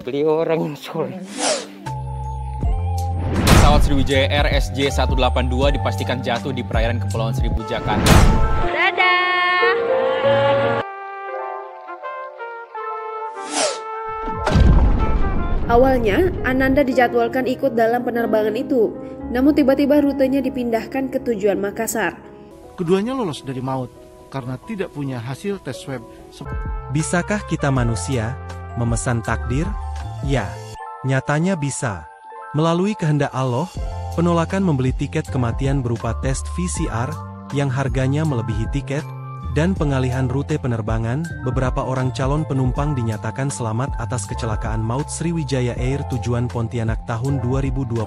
Beliau orang yang soleh. Pesawat Sriwijaya Air SJ182 dipastikan jatuh di perairan Kepulauan Seribu, Jakarta. Dadah! Awalnya, Ananda dijadwalkan ikut dalam penerbangan itu, namun tiba-tiba rutenya dipindahkan ke tujuan Makassar. Keduanya lolos dari maut karena tidak punya hasil tes swab. Bisakah kita manusia memesan takdir? Ya, nyatanya bisa. Melalui kehendak Allah, penolakan membeli tiket kematian berupa tes PCR yang harganya melebihi tiket, dan pengalihan rute penerbangan, beberapa orang calon penumpang dinyatakan selamat atas kecelakaan maut Sriwijaya Air tujuan Pontianak tahun 2021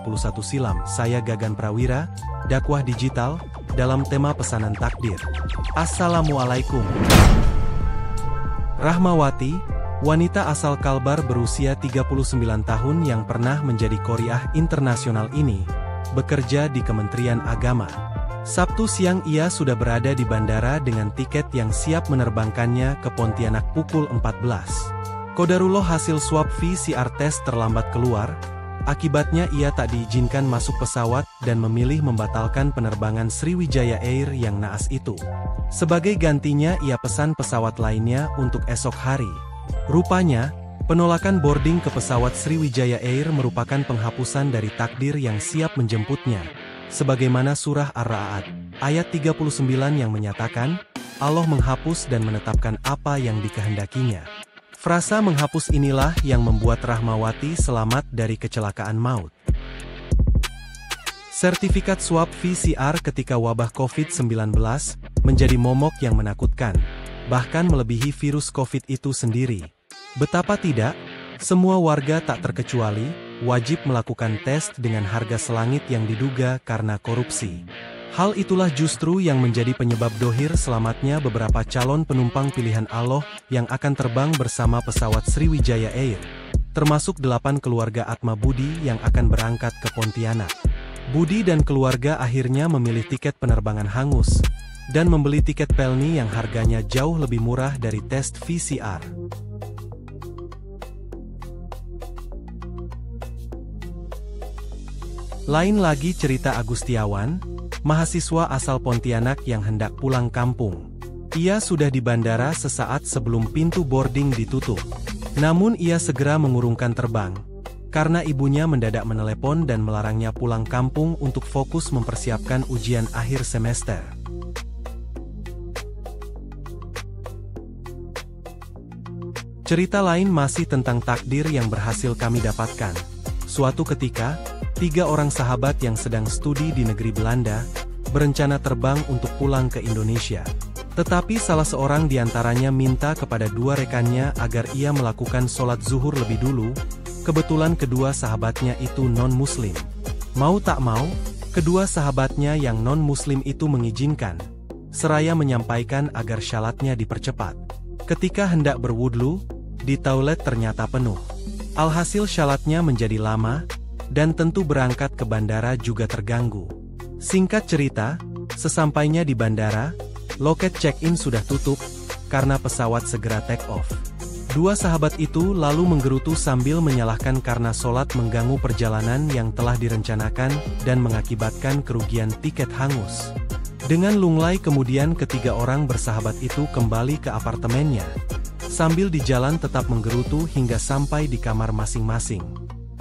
silam. Saya Gagan Prawira, dakwah digital, dalam tema pesanan takdir. Assalamualaikum. Rahmawati, wanita asal Kalbar berusia 39 tahun yang pernah menjadi Qoriah internasional ini, bekerja di Kementerian Agama. Sabtu siang ia sudah berada di bandara dengan tiket yang siap menerbangkannya ke Pontianak pukul 14. Qadarullah hasil swab PCR test terlambat keluar, akibatnya ia tak diizinkan masuk pesawat dan memilih membatalkan penerbangan Sriwijaya Air yang naas itu. Sebagai gantinya ia pesan pesawat lainnya untuk esok hari. Rupanya, penolakan boarding ke pesawat Sriwijaya Air merupakan penghapusan dari takdir yang siap menjemputnya. Sebagaimana surah Ar-Ra'd, ayat 39 yang menyatakan, Allah menghapus dan menetapkan apa yang dikehendakinya. Frasa menghapus inilah yang membuat Rahmawati selamat dari kecelakaan maut. Sertifikat swab PCR ketika wabah COVID-19 menjadi momok yang menakutkan, bahkan melebihi virus COVID itu sendiri. Betapa tidak, semua warga tak terkecuali, wajib melakukan tes dengan harga selangit yang diduga karena korupsi. Hal itulah justru yang menjadi penyebab dohir selamatnya beberapa calon penumpang pilihan Allah yang akan terbang bersama pesawat Sriwijaya Air, termasuk 8 keluarga Atma Budi yang akan berangkat ke Pontianak. Budi dan keluarga akhirnya memilih tiket penerbangan hangus, dan membeli tiket Pelni yang harganya jauh lebih murah dari tes PCR. Lain lagi cerita Agustiawan, mahasiswa asal Pontianak yang hendak pulang kampung. Ia sudah di bandara sesaat sebelum pintu boarding ditutup. Namun ia segera mengurungkan terbang, karena ibunya mendadak menelepon dan melarangnya pulang kampung untuk fokus mempersiapkan ujian akhir semester. Cerita lain masih tentang takdir yang berhasil kami dapatkan. Suatu ketika, 3 orang sahabat yang sedang studi di negeri Belanda, berencana terbang untuk pulang ke Indonesia. Tetapi salah seorang di antaranya minta kepada 2 rekannya agar ia melakukan sholat zuhur lebih dulu, kebetulan kedua sahabatnya itu non-muslim. Mau tak mau, kedua sahabatnya yang non-muslim itu mengizinkan, seraya menyampaikan agar syalatnya dipercepat. Ketika hendak berwudhu, di toilet ternyata penuh. Alhasil syalatnya menjadi lama, dan tentu berangkat ke bandara juga terganggu. Singkat cerita, sesampainya di bandara, loket check-in sudah tutup, karena pesawat segera take off. 2 sahabat itu lalu menggerutu sambil menyalahkan karena sholat mengganggu perjalanan yang telah direncanakan dan mengakibatkan kerugian tiket hangus. Dengan lunglai kemudian ketiga orang bersahabat itu kembali ke apartemennya, sambil di jalan tetap menggerutu hingga sampai di kamar masing-masing.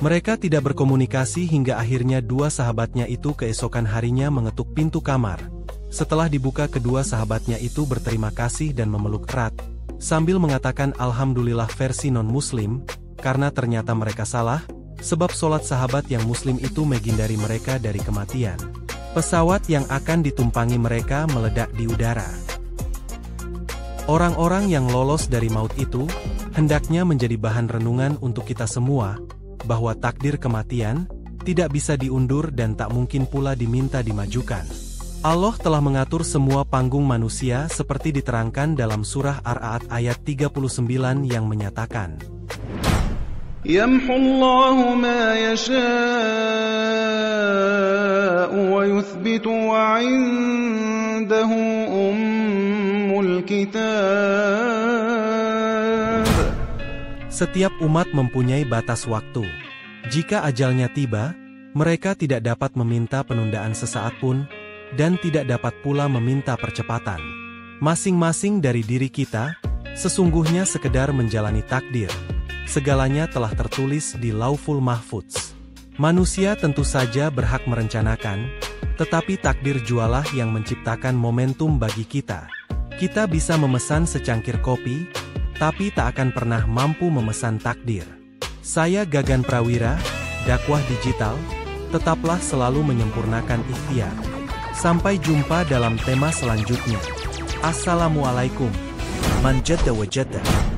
Mereka tidak berkomunikasi hingga akhirnya 2 sahabatnya itu keesokan harinya mengetuk pintu kamar. Setelah dibuka kedua sahabatnya itu berterima kasih dan memeluk erat, sambil mengatakan Alhamdulillah versi non-muslim, karena ternyata mereka salah, sebab sholat sahabat yang muslim itu menghindari mereka dari kematian. Pesawat yang akan ditumpangi mereka meledak di udara. Orang-orang yang lolos dari maut itu, hendaknya menjadi bahan renungan untuk kita semua, bahwa takdir kematian, tidak bisa diundur dan tak mungkin pula diminta dimajukan. Allah telah mengatur semua panggung manusia seperti diterangkan dalam surah Ar-Ra'd ayat 39 yang menyatakan, Yamhullahu ma yasha'u wa yuthbitu wa 'indahu ummul kitab. Setiap umat mempunyai batas waktu. Jika ajalnya tiba, mereka tidak dapat meminta penundaan sesaat pun, dan tidak dapat pula meminta percepatan. Masing-masing dari diri kita, sesungguhnya sekedar menjalani takdir. Segalanya telah tertulis di Lauhul Mahfudz. Manusia tentu saja berhak merencanakan, tetapi takdir jualah yang menciptakan momentum bagi kita. Kita bisa memesan secangkir kopi, tapi tak akan pernah mampu memesan takdir. Saya Gagan Prawira, dakwah digital, tetaplah selalu menyempurnakan ikhtiar. Sampai jumpa dalam tema selanjutnya. Assalamualaikum. Man jadda wa jadda.